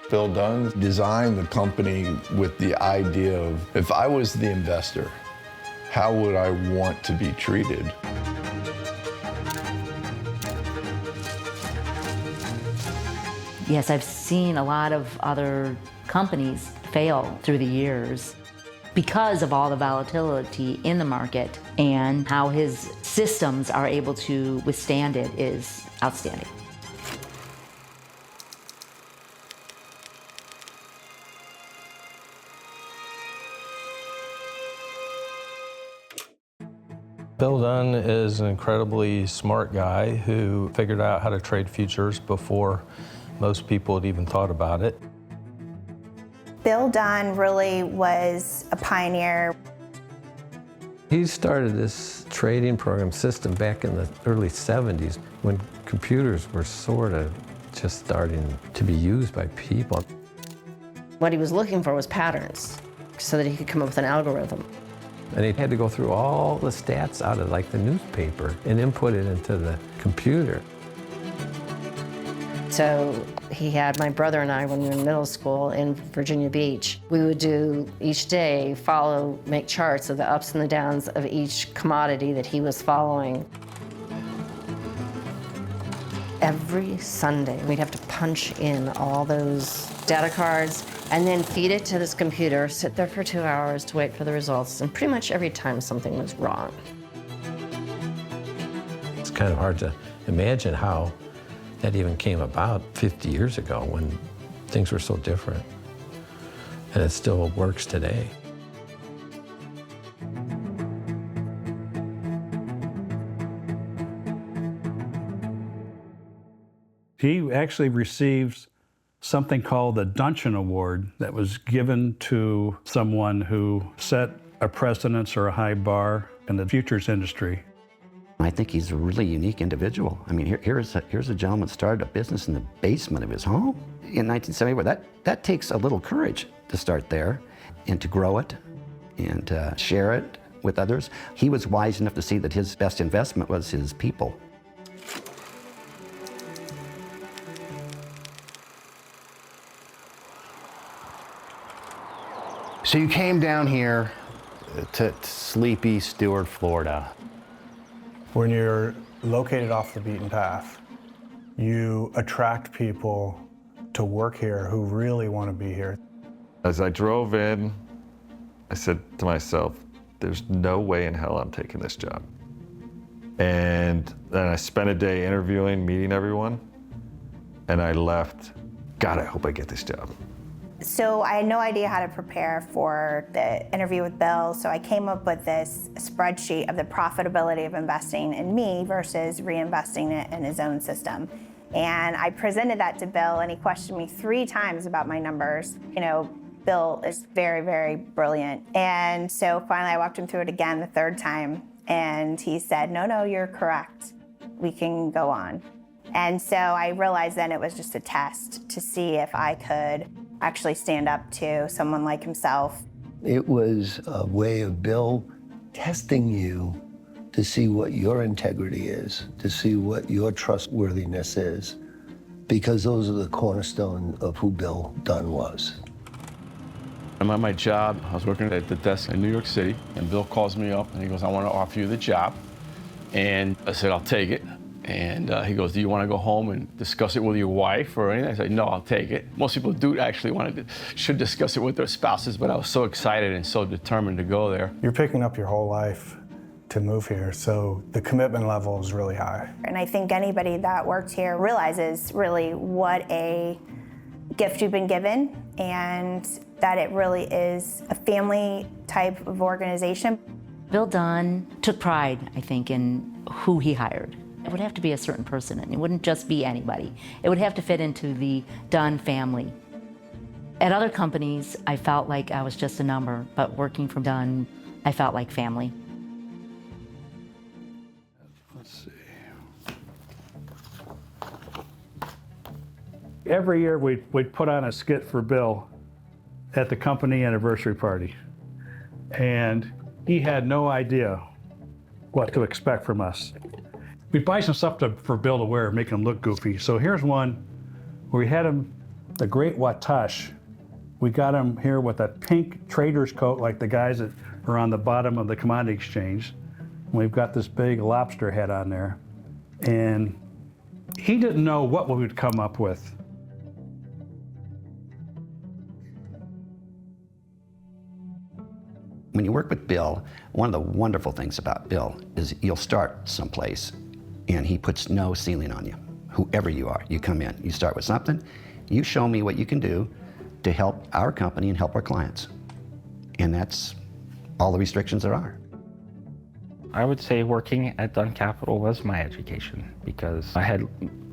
Bill Dunn designed the company with the idea of, if I was the investor, how would I want to be treated? Yes, I've seen a lot of other companies fail through the years because of all the volatility in the market, and how his systems are able to withstand it is outstanding. Bill Dunn is an incredibly smart guy who figured out how to trade futures before most people had even thought about it. Bill Dunn really was a pioneer. He started this trading program system back in the early 70s when computers were sort of just starting to be used by people. What he was looking for was patterns so that he could come up with an algorithm. And he had to go through all the stats out of like the newspaper and input it into the computer. So he had my brother and I, when we were in middle school in Virginia Beach, we would do each day make charts of the ups and the downs of each commodity that he was following. Every Sunday, we'd have to punch in all those data cards and then feed it to this computer, sit there for 2 hours to wait for the results, and pretty much every time something was wrong. It's kind of hard to imagine how that even came about 50 years ago when things were so different. And it still works today. He actually received something called the Dunn Award that was given to someone who set a precedence or a high bar in the futures industry. I think he's a really unique individual. I mean, here's a gentleman that started a business in the basement of his home in 1974. That takes a little courage to start there and to grow it and to share it with others. He was wise enough to see that his best investment was his people. So you came down here to sleepy Stewart, Florida. When you're located off the beaten path, you attract people to work here who really want to be here. As I drove in, I said to myself, there's no way in hell I'm taking this job. And then I spent a day interviewing, meeting everyone, and I left, God, I hope I get this job. So I had no idea how to prepare for the interview with Bill, so I came up with this spreadsheet of the profitability of investing in me versus reinvesting it in his own system. And I presented that to Bill, and he questioned me 3 times about my numbers. You know, Bill is very, very brilliant. And so finally I walked him through it again the 3rd time, and he said, no, you're correct. We can go on. And so I realized then it was just a test to see if I could actually stand up to someone like himself. It was a way of Bill testing you to see what your integrity is, to see what your trustworthiness is, because those are the cornerstone of who Bill Dunn was. I'm at my job. I was working at the desk in New York City, and Bill calls me up and he goes, I want to offer you the job. And I said, I'll take it. And he goes, do you want to go home and discuss it with your wife or anything? I said, no, I'll take it. Most people do actually should discuss it with their spouses, but I was so excited and so determined to go there. You're picking up your whole life to move here, so the commitment level is really high. And I think anybody that works here realizes really what a gift you've been given, and that it really is a family type of organization. Bill Dunn took pride, I think, in who he hired. It would have to be a certain person, and it wouldn't just be anybody. It would have to fit into the Dunn family. At other companies, I felt like I was just a number, but working for Dunn, I felt like family. Let's see. Every year we'd put on a skit for Bill at the company anniversary party. And he had no idea what to expect from us. We'd buy some stuff for Bill to wear, make him look goofy. So here's one where we had him the Great Watush. We got him here with a pink trader's coat like the guys that are on the bottom of the commodity exchange. We've got this big lobster head on there. And he didn't know what we would come up with. When you work with Bill, one of the wonderful things about Bill is you'll start someplace and he puts no ceiling on you. Whoever you are, you come in, you start with something, you show me what you can do to help our company and help our clients. And that's all the restrictions there are. I would say working at Dunn Capital was my education because I had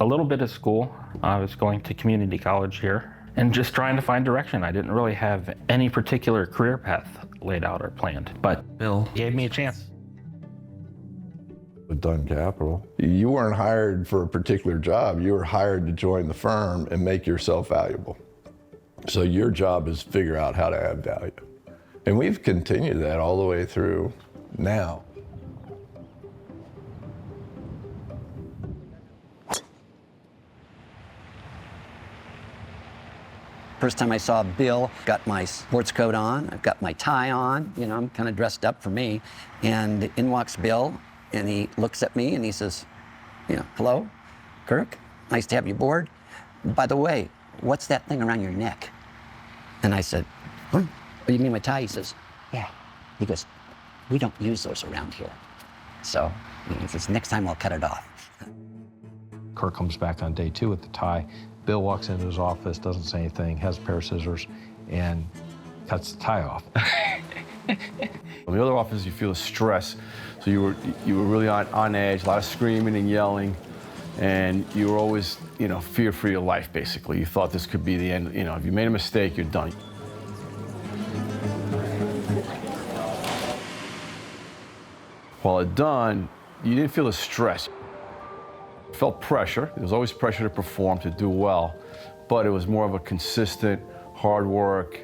a little bit of school. I was going to community college here and just trying to find direction. I didn't really have any particular career path laid out or planned, but Bill gave me a chance. With Dunn Capital, you weren't hired for a particular job. You were hired to join the firm and make yourself valuable. So your job is to figure out how to add value. And we've continued that all the way through now. First time I saw Bill, got my sports coat on, I've got my tie on, you know, I'm kind of dressed up for me. And in walks Bill, and he looks at me and he says, you know, hello, Kirk, nice to have you aboard. By the way, what's that thing around your neck? And I said, huh? Oh, you mean my tie? He says, yeah. He goes, we don't use those around here. So he says, next time I'll cut it off. Kirk comes back on day 2 with the tie. Bill walks into his office, doesn't say anything, has a pair of scissors, and cuts the tie off. In the other offices, you feel the stress. So you were really on edge, a lot of screaming and yelling, and you were always, you know, fear for your life, basically. You thought this could be the end. You know, if you made a mistake, you're done. While at Dunn, you didn't feel the stress. You felt pressure. There was always pressure to perform, to do well, but it was more of a consistent, hard work,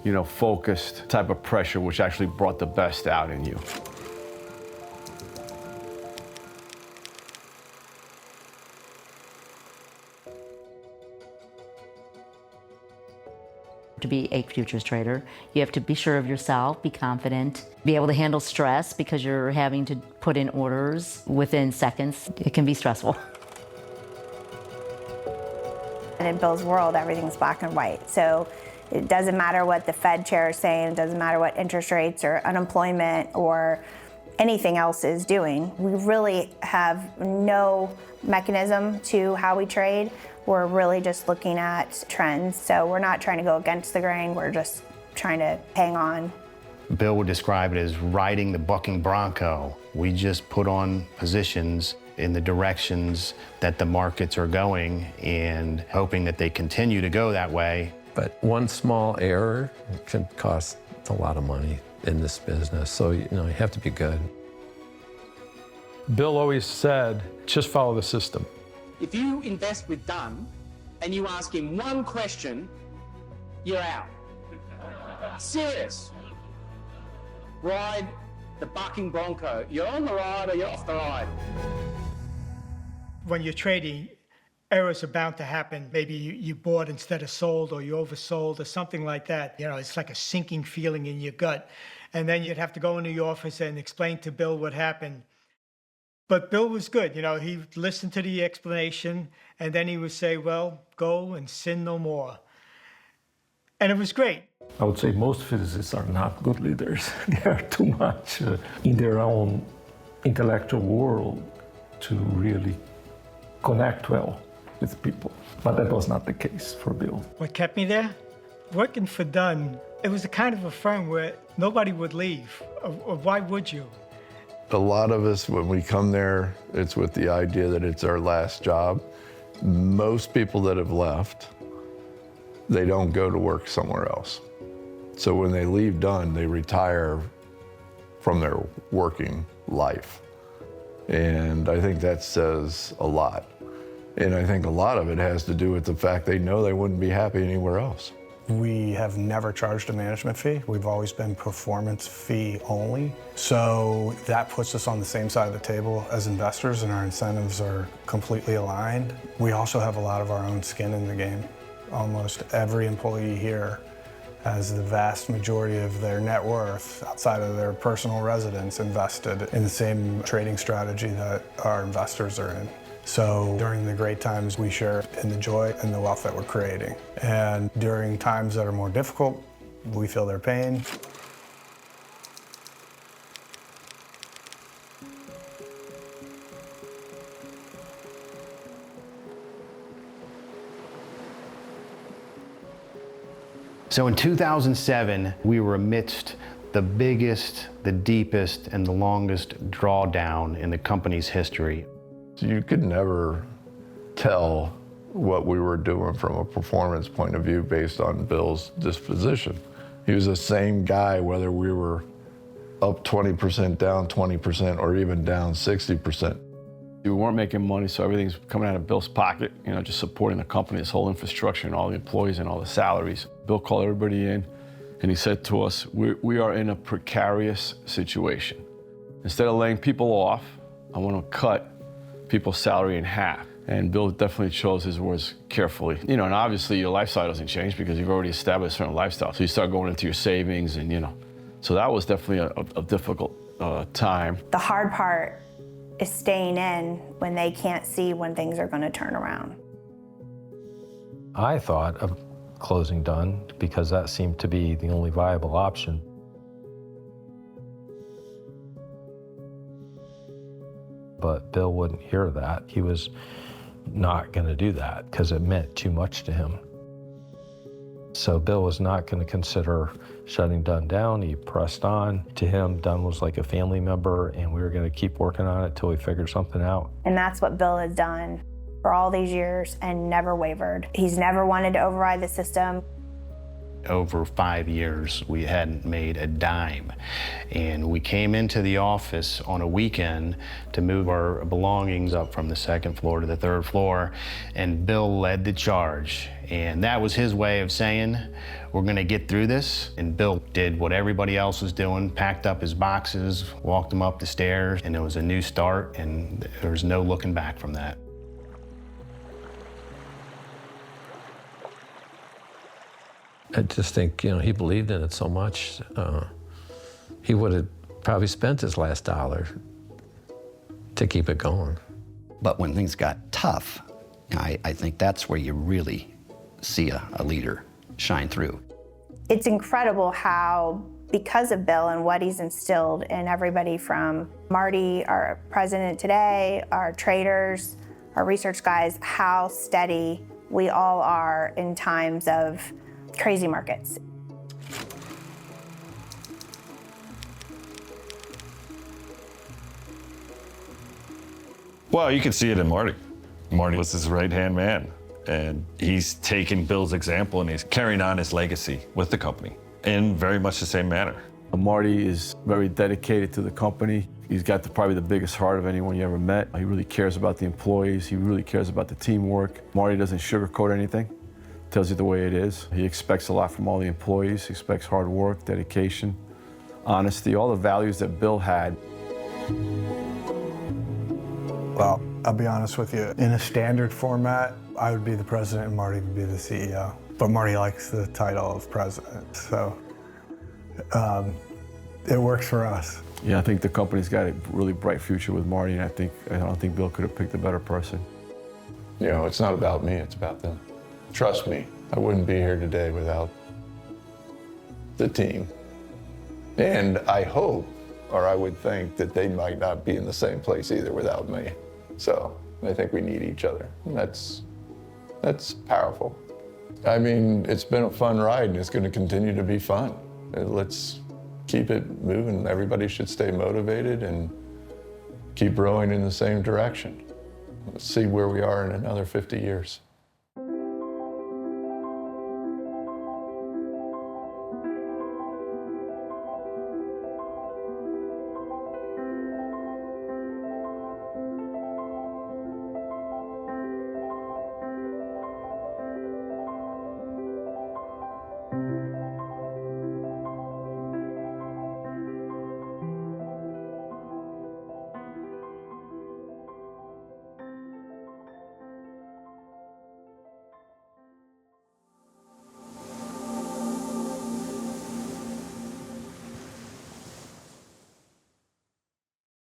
you know, focused type of pressure, which actually brought the best out in you. To be a futures trader, you have to be sure of yourself, be confident, be able to handle stress because you're having to put in orders within seconds. It can be stressful. And in Bill's world, everything's black and white. So it doesn't matter what the Fed chair is saying, it doesn't matter what interest rates or unemployment or anything else is doing. We really have no mechanism to how we trade. We're really just looking at trends. So we're not trying to go against the grain, we're just trying to hang on. Bill would describe it as riding the bucking bronco. We just put on positions in the directions that the markets are going and hoping that they continue to go that way. But one small error can cost a lot of money in this business. So, you know, you have to be good. Bill always said, just follow the system. If you invest with Dunn and you ask him one question, you're out. Serious. Ride the bucking bronco. You're on the ride or you're off the ride. When you're trading, errors are bound to happen. Maybe you bought instead of sold, or you oversold, or something like that. You know, it's like a sinking feeling in your gut. And then you'd have to go into the office and explain to Bill what happened. But Bill was good. You know, he listened to the explanation, and then he would say, well, go and sin no more. And it was great. I would say most physicists are not good leaders. They are too much in their own intellectual world to really connect well with people. But that was not the case for Bill. What kept me there? Working for Dunn, it was a kind of a firm where nobody would leave. Or why would you? A lot of us, when we come there, it's with the idea that it's our last job. Most people that have left, they don't go to work somewhere else. So when they leave Dunn, they retire from their working life. And I think that says a lot. And I think a lot of it has to do with the fact they know they wouldn't be happy anywhere else. We have never charged a management fee. We've always been performance fee only. So that puts us on the same side of the table as investors, and our incentives are completely aligned. We also have a lot of our own skin in the game. Almost every employee here has the vast majority of their net worth outside of their personal residence invested in the same trading strategy that our investors are in. So during the great times, we share in the joy and the wealth that we're creating. And during times that are more difficult, we feel their pain. So in 2007, we were amidst the biggest, the deepest, and the longest drawdown in the company's history. You could never tell what we were doing from a performance point of view based on Bill's disposition. He was the same guy whether we were up 20%, down 20%, or even down 60%. We weren't making money, so everything's coming out of Bill's pocket, you know, just supporting the company, this whole infrastructure and all the employees and all the salaries. Bill called everybody in and he said to us, we are in a precarious situation. Instead of laying people off, I want to cut people's salary in half. And Bill definitely chose his words carefully. You know, and obviously your lifestyle doesn't change because you've already established a certain lifestyle. So you start going into your savings and, you know, so that was definitely a difficult time. The hard part is staying in when they can't see when things are going to turn around. I thought of closing Dunn because that seemed to be the only viable option. But Bill wouldn't hear that. He was not going to do that because it meant too much to him. So Bill was not going to consider shutting Dunn down. He pressed on. To him, Dunn was like a family member, and we were going to keep working on it till we figured something out. And that's what Bill has done for all these years and never wavered. He's never wanted to override the system. Over 5 years, we hadn't made a dime. And we came into the office on a weekend to move our belongings up from the second floor to the third floor, and Bill led the charge. And that was his way of saying, we're gonna get through this. And Bill did what everybody else was doing, packed up his boxes, walked them up the stairs, and it was a new start, and there was no looking back from that. I just think, you know, he believed in it so much. He would have probably spent his last dollar to keep it going. But when things got tough, I think that's where you really see a leader shine through. It's incredible how, because of Bill and what he's instilled in everybody from Marty, our president today, our traders, our research guys, how steady we all are in times of crazy markets. Well, you can see it in Marty. Marty was his right-hand man, and he's taken Bill's example and he's carrying on his legacy with the company in very much the same manner. Marty is very dedicated to the company. He's got probably the biggest heart of anyone you ever met. He really cares about the employees. He really cares about the teamwork. Marty doesn't sugarcoat anything. Tells you the way it is. He expects a lot from all the employees. He expects hard work, dedication, honesty, all the values that Bill had. Well, I'll be honest with you. In a standard format, I would be the president and Marty would be the CEO. But Marty likes the title of president, so it works for us. Yeah, I think the company's got a really bright future with Marty, and I don't think Bill could have picked a better person. You know, it's not about me, it's about them. Trust me, I wouldn't be here today without the team. And I hope, or I would think, that they might not be in the same place either without me. So I think we need each other. And that's powerful. I mean, it's been a fun ride and it's going to continue to be fun. Let's keep it moving. Everybody should stay motivated and keep rowing in the same direction. Let's see where we are in another 50 years.